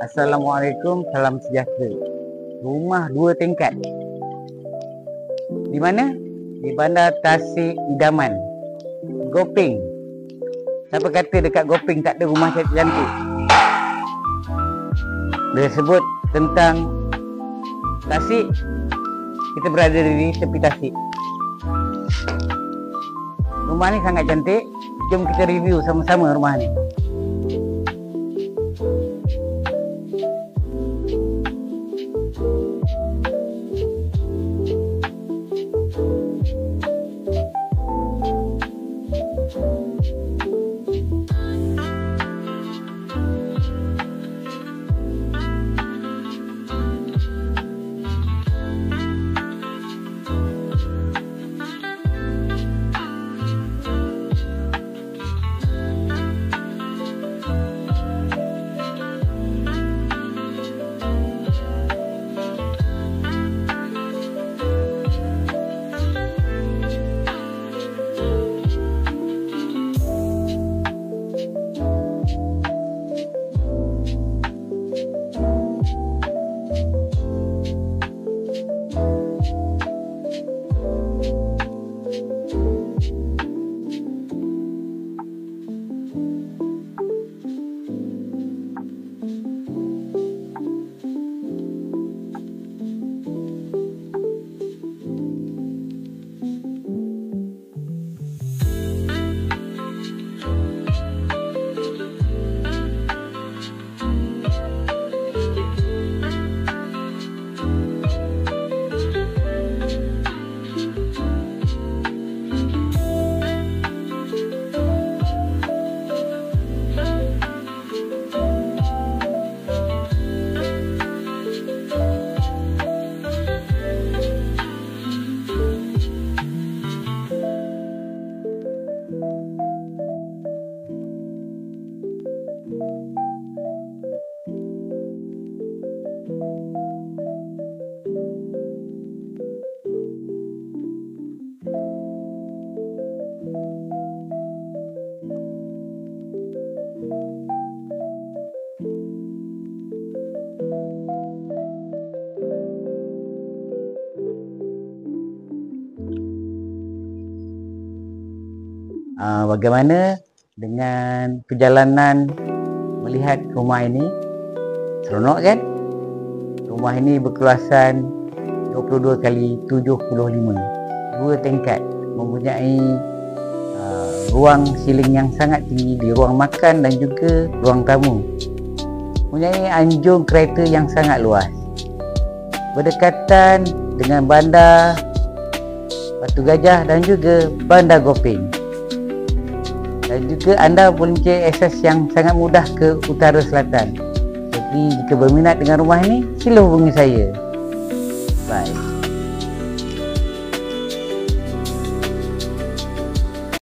Assalamualaikum, salam sejahtera. Rumah 2 tingkat. Di mana? Di Bandar Tasik Idaman, Gopeng. Siapa kata dekat Gopeng tak ada rumah cantik? Dia sebut tentang Tasik, kita berada di tepi Tasik. Rumah ni sangat cantik. Jom kita review sama-sama rumah ni. Bagaimana dengan perjalanan melihat rumah ini? Seronok kan? Rumah ini berkeluasan 22 kali 75, 2 tingkat, mempunyai ruang siling yang sangat tinggi di ruang makan dan juga ruang tamu. Mempunyai anjung kereta yang sangat luas, berdekatan dengan bandar Batu Gajah dan juga bandar Gopeng. Dan juga anda mempunyai akses yang sangat mudah ke utara selatan. Jadi jika berminat dengan rumah ini, sila hubungi saya. Bye.